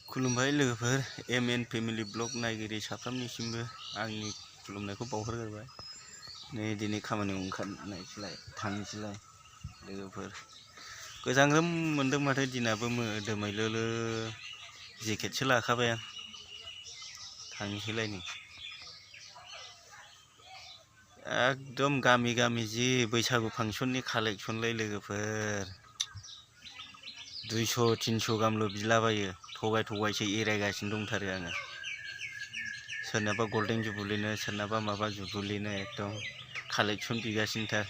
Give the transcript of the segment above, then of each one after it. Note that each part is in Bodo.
खुलुमबाय लोगोफोर एमएन फेमिलि ब्लग नायगिरि साफ्रोमनिसिमबो आंनि खुलुमनायखौ बावहरग्रोबाय। नै दिनै खामानियाव ओंखारनायसैलाय थांनोसैलाय लोगोफोर। गोजांग्रोम मोन्दों माथो दिनाबो दोमैलोलो जेकेटसो लाखाबाय आं। थांनोसैलाय नै एकदम गामि गामि जि बैसागु फांसननि कालेक्सनलै लोगोफोर। 200-300 गाहामल' बिलाबायो। थगायसो एरायगासिनो दंथारो आङो। सोरनाबा गल्डेन जुबुलिनो सोरनाबा माबा जुबुलिनो एकदम कालेक्सन बिगासिनोथार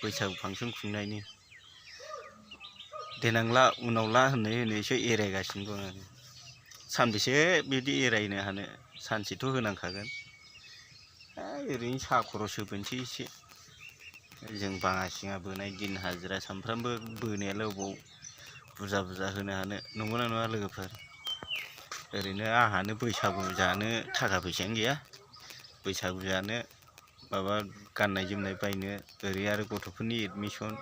बैसागु फांसन खुंनायनि। देनांला उनावला होनैसो एरायगासिनो दं आङो। सानबेसे बिदि एरायनो हानो, सानसेथ' होनांखागोन। ओरैनो साहा खरस होबोनोसै एसे। जों बाङासिङा बोनाय दिन हाजिरा सानफ्रामबो बोनायालाय अबाव बुरजा होनो हानो, नंगौना नङा लोगोफोर? ओरैनो आंहानो बैसागु जानो थाखा फैसायानो गैया। बैसागु जानो माबा गाननाय जोमनाय बायनो, ओरै आरो गथ'फोरनि एडमिसन।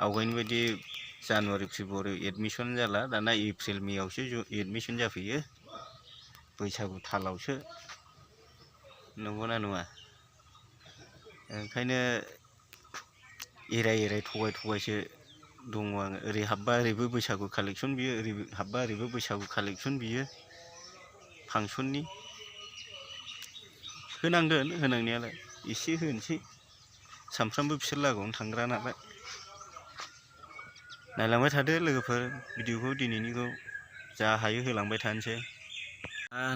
आवगायनि बायदि जानुवारि फेब्रुवारियाव एडमिसन जाला, दाना एप्रिल मेआवसो एडमिसन जाफैयो। बैसागु थालावसो, नंगौना नङा? ओंखायनो एराय थगायसो दङ आङो। ओरै हाबबा ओरैबो बैसागु कालेक्सन बियो, ओरै हाबबा ओरैबो बैसागु कालेक्सन बियो। फांसननि होनांगोन होनांनायालाय, एसे होनोसै। सानफ्रामबो बिसोर लागोआवनो थांग्रा नालाय। नायलांबाय थादो लोगोफोर भिडिअखौ, दिनैनिखौ जा हायो होलांबाय थानोसै।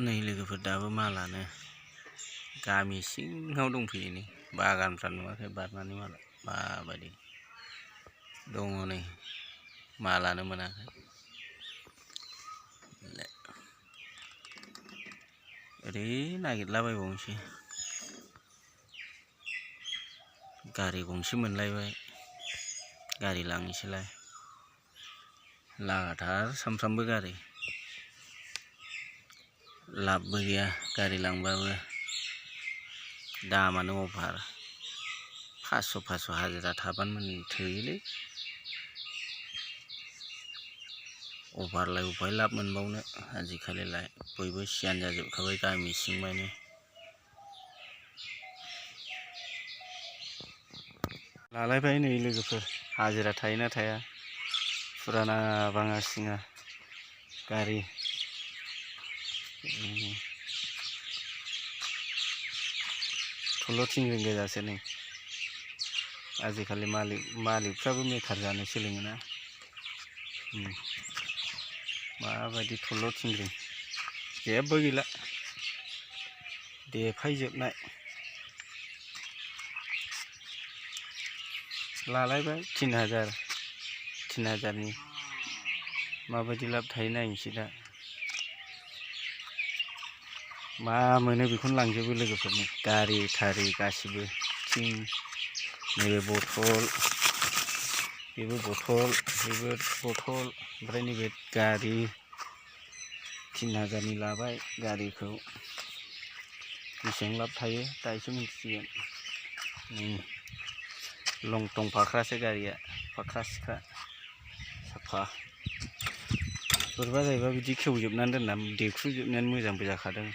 नै लोगोफोर दाबो मालानो गामि सिङाव दंफैयो नै। बागानफ्रा नुवाखै बारनानै माबायदि दङ नै, मालानो मोनाखै। ओरै नागिरलाबायबावनोसै। गारि गंसे मोनलायबाय, गारि लांनोसैलाय। लागाथार सानफ्रामबो गारि, लाबबो गैया गारि लांबाबो। दामानो अभार। 500 हाजिरा थाबानो थोयोलै। अभारलाय अबेहाय लाब मोनबावनो आजिखालिलाय, बयबो सियान जाजोबखाबाय गामि सिंमानि। लालायबाय नै लोगोफोर, हाजिरा थायोना थाया। फुराना बाङासिङा गारि। थल' थिंग्रिं गोजासो नै। आजिखालि मालिकफ्राबो मेकार जानो सोलोङोना। माबायदि थल' थिंग्रिं, जेबो गैला देफायजोबनाय। लालायबाय 3000 माबायदि लाब थायो नायनोसै दा। मा मोनो बेखौनो लांजोबो लोगोफोरनि गारि थारि गासिबो। थिं, नैबे बथल, बेबो बथल, बेबो बथल, ओमफ्राय नैबे गारि 3000नि लाबाय गारिखौ। बेसेबां लाब थायो दासो मिथिसिगोन। लंथं फाख्रासो गारिया, फाख्रा सिख्रा साफा। बोरैबा जाहैबा बिदि खेवजोबनानै दोनना देख्रुबजोबनानै मोजांबो जाखादों।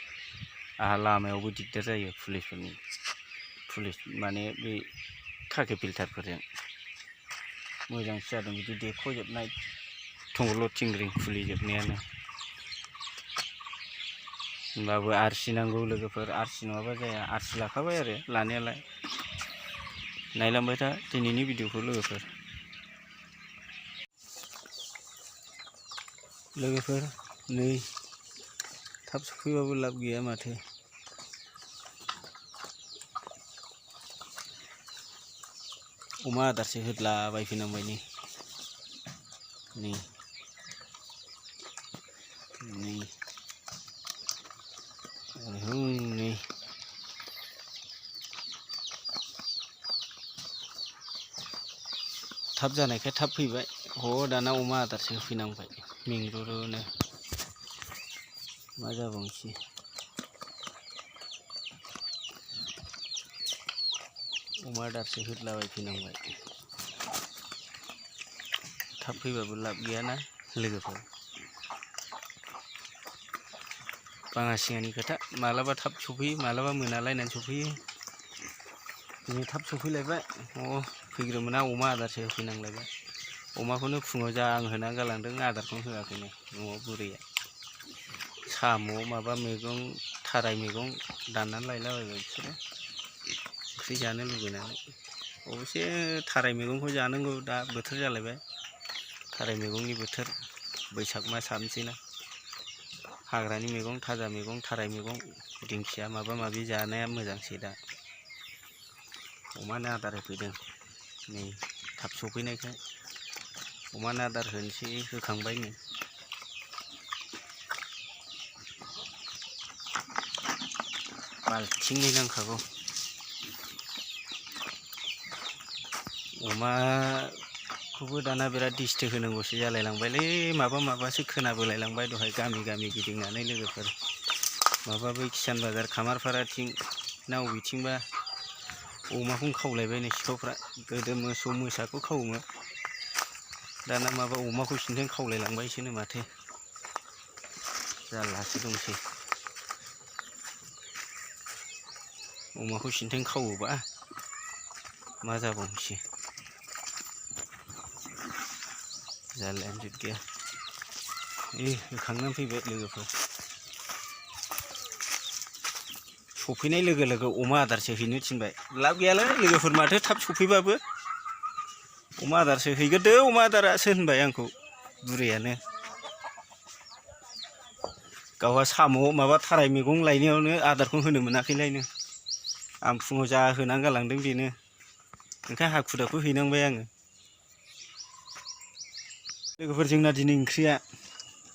आंहा लामायावबो दिगदार जायो पुलिस माने बे खाखि फिल्टारफोरजों। मोजांसो जादों बिदि देख्रुबजोबनाय थल' थिंग्रिं खुलिजोबनायानो। होमबाबो आरसि नांगौ लोगोफोर, आरसि नङाबा जाया। आरसि लाखाबाय आरो लानायालाय। नायलांबाय था दिनैनि भिडिअखौ लोगोफोर। नै थाब सफैबाबो लाब गैया माथो। अमा आदारसो होदलाबायफैनांबाय नै। थाब जानायखाय थाब फैबाय। दाना अमा आदारसो होफैनांबाय मेंरुरुनो। मा जाबावनोसै। अमा आदारसो होदलाबायफैनांबाय। थाब फैबाबो लाब गैयाना लोगोफोर। बाङासिङानि खोथा मालाबा थाब सफैयो मालाबा मोनालायनानै सफैयो दिनै थाब सफैलायबाय फैग्रोमोना अमा आदारसो होफैनांलायबाय अमाखौनो फुङाव जा आं होना गालांदों आदारखौनो होआखैनो न'आव बुरैया साम' माबा मैगं थाराय मैगं दाननानै लायलाबायबाय बिसोरो ओंख्रि जानो लुबैनानै अबयसे थाराय मैगंखौ जानांगौ दा बोथोर जालायबाय थाराय मैगंनि बोथोर बैसाग मास हाबनोसैना हाग्रानि मैगं थाजा मैगं थाराय मैगं दिंखिया माबा माबि जानाया मोजांसै दा अमानो आदार होफैदों नै थाब सफैनायखाय अमानो आदार होनोसै होखांबाय नै बाल्थिंनै नांखागौ अमाखौबो दाना बिराद डिस्टार्ब होनांगौसो जालायलांबायलै माबासो खोनाबोलायलांबाय दहाय गामि गामि गिदिंनानै लोगोफोर माबा बै किसान बाजार खामारपाराथिं ना अबेथिंबा अमाखौनो खावलायबायनो सिखावफ्रा गोदो मोसौ मोसाखौ खावोमोन दाना माबा अमाखौ सिन्थाय खावलायलांबायसोनो माथो जारलासो दंसै अमाखौ सिन्थाय खावोबा मा जाबावनोसै जारलायानो जुत गैया होखांनानै फैबाय लोगोफोर सफैनाय लोगो लोगो अमा आदारसो हैनो थिनबाय लाब गैयालै लोगोफोर माथो थाब सफैबाबो अमा आदारसो हैग्रोदो अमा आदारासो होनबाय आंखौ बुरैयानो गावहा साम' माबा थाराय मैगं लायनायावनो आदारखौ होनो मोनाखैलायनो आं फुङाव जा होनानै गालांदों बेनो ओंखायनो हाखु दाखु हैनांबाय आङो लोगोफोर जोंना दिनै ओंख्रिया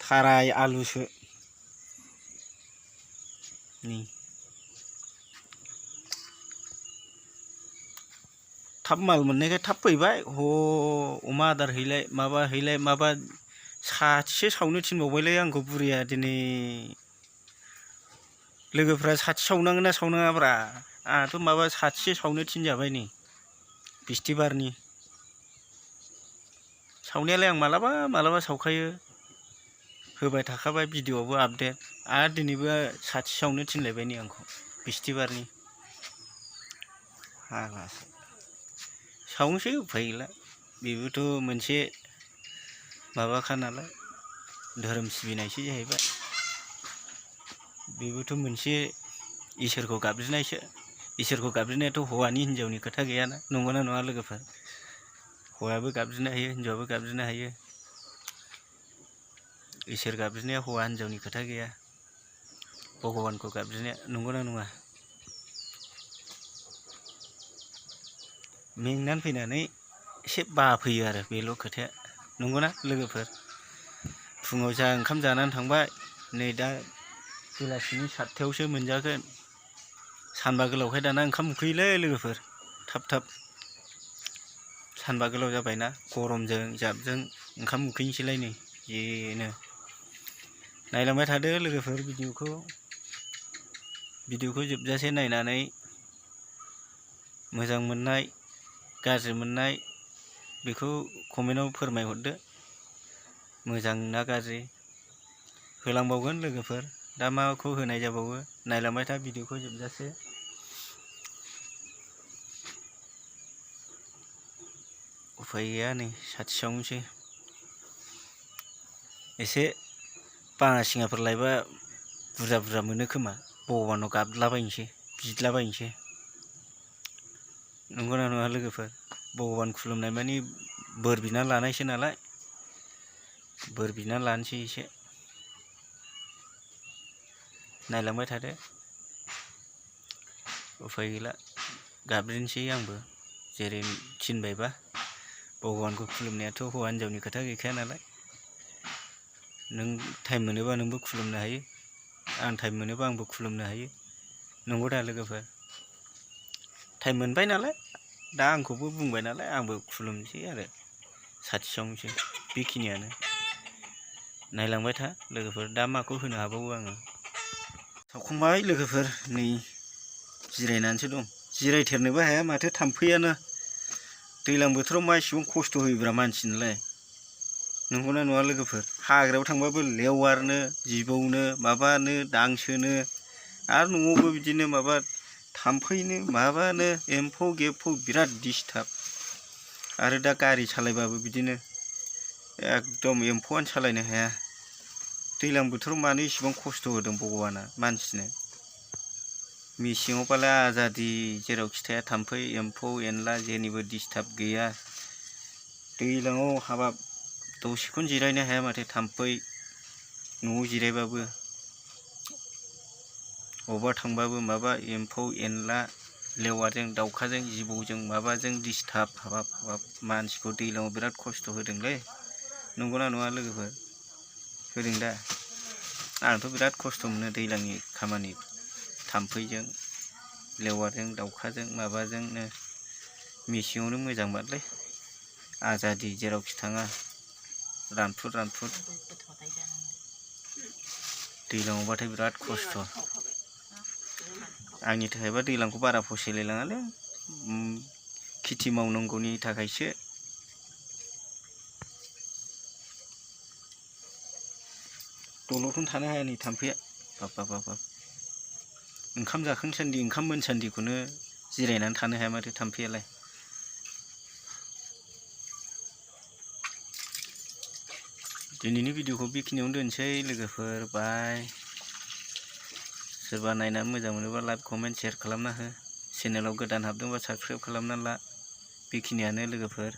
थाराय आलुसो नै थाब माल मोननायखाय थाब फैबाय अमा आदार हैलाय माबा साथिसो सावनो थिनबावबायलै आंखौ बुरैया दिनै लोगोफ्रा साथि सावनांगोन ना सावनाङाब्रा आंहाथ' माबा साथिसो सावनो थिनजाबाय नै बिस्थिबारनि सावनायालाय आं मालाबा सावखायो होबाय थाखाबाय भिडिअ'आवबो आपडेट आरो दिनैबो साथि सावनो थिनलायबाय नै आंखौ बिस्थिबारनि हालासो सावनोसै उफाय गैला बेबोथ' मोनसे माबाखा नालाय धोरोम सिबिनायसो जाहैबाय बेबोथ' मोनसे इसोरखौ गाबज्रिनायसो इसोरखौ गाबज्रिनायाथ' हौवानि हिन्जावनि खोथा गैयाना नंगौना नङा लोगोफोर हौवायाबो गाबज्रिनो हायो हिन्जावाबो गाबज्रिनो हायो इसोर गाबज्रिनाया हौवा हिन्जावनि खोथा गैया भगबानखौ गाबज्रिनाया नंगौना नङा मेंनानै फैनानै एसे बाफैयो आरो बेल' खोथाया नंगौना लोगोफोर फुङाव जा ओंखाम जानानै थांबाय नै दा बेलासिनि 7थायावसो मोनजागोन सानबा गोलावखाय दाना ओंखाम उखैयोलै लोगोफोर थाब सानबा गोलाव जाबायना गरमजों जाबजों ओंखाम उखैनोसैलाय नै जेनो नायलांबाय थादो लोगोफोर भिडिअखौ जोबजासे नायनानै मोजां मोननाय गाज्रि मोननाय बेखौ कमेन्टआव फोरमायहरदो मोजां ना गाज्रि होलांबावगोन लोगोफोर दा माखौ होनाय जाबावो नायलांबाय था भिडिअखौ जोबजासे उफाय गैया नै साथि सावनोसै एसे बाङासिङाफोर लायबा बुरजा मोनो खोमा भगबानाव गाबलाबायनोसै बिदलाबायनोसै नंगौना नङा लोगोफोर भगबान खुलुमनाय मानि बोर बिना लानायसो नालाय बोर बिना लानोसै एसे नायलांबाय थादो उफाय गैला गाबज्रिनोसै आंबो जेरै थिनबायबा भगबानखौ खुलुमनायाथ' हौवा हिन्जावनि खोथा गैखाया नालाय नों टाइम मोनोबा नोंबो खुलुमनो हायो आं टाइम मोनोबा आंबो खुलुमनो हायो नंगौ दा लोगोफोर टाइम मोनबाय नालाय दा आंखौबो बुंबाय नालाय आंबो खुलुमनोसै आरो साथि सावनोसै बेखिनियानो नायलांबाय था लोगोफोर दा माखौ होनो हाबावो आङो सावखांबाय लोगोफोर नै जिरायनानैसो दं जिरायथेरनोबो हाया माथो थाम्फैयानो दैज्लां बोथोराव मा एसेबां खस्थ' होयोब्रा मानसिनोलाय नंगौना नङा लोगोफोर? हाग्रायाव थांबाबो लेवारनो, जिबौनो, माबानो, दांसोनो, आरो न'आवबो बिदिनो माबा थाम्फैनो, माबानो, एम्फौ गेम्फौ बिराद डिस्टार्ब। आरो दा गारि सालायबाबो बिदिनो एकदम एम्फौआनो सालायनो हाया। दैज्लां बोथोराव मानो इसेबां खस्थ' होदों भगबाना मानसिनो। मेसेङावबालाय आजादि जेरावखि थाया थाम्फै एम्फौ एनला जेनिबो डिस्टार्ब गैया। दैज्लाङाव हाबाब दसेखौनो जिरायनो हाया माथो थाम्फै न'आव जिरायबाबो। अबावबा थांबाबो माबा एम्फौ एनला लेवारजों दाउखाजों जिबौजों माबाजों डिस्टार्ब हाबाब हाबाब मानसिखौ दैज्लाङाव बिराद खस्थ' होदोंलै। नंगौना नङा लोगोफोर? होदों दा? आंथ' बिराद खस्थ' मोनो दैज्लांनि खामानि थाम्फैजों लेवारजों दाउखाजों माबाजोंनो। मेसेङावनो मोजां माथो आजादि जेरावखि थाङा रानफुद रानफुद। दैज्लाङावबाथाय बिराद खस्थ'। आंनि थाखायबा दैज्लांखौ बारा फसायलायलाङालै। खेथि मावनांगौनि थाखायसो। दलदखौनो थानो हाया नै थाम्फैया बाब बाब बाब बाब। ओंखाम जाखांसान्दि ओंखाम मोनसान्दिखौनो जिरायनानै थानो हाया माथो थाम्फैयालाय। दिनैनि भिडिअखौ बेखिनियावनो दोनसै लोगोफोर। बाय। सोरबा नायनानै मोजां मोनोबा लाइक कमेन्ट शेयार खालामना हो। चेनेलाव गोदान हाबदोंबा साबस्क्राइब खालामना ला। बेखिनियानो लोगोफोर।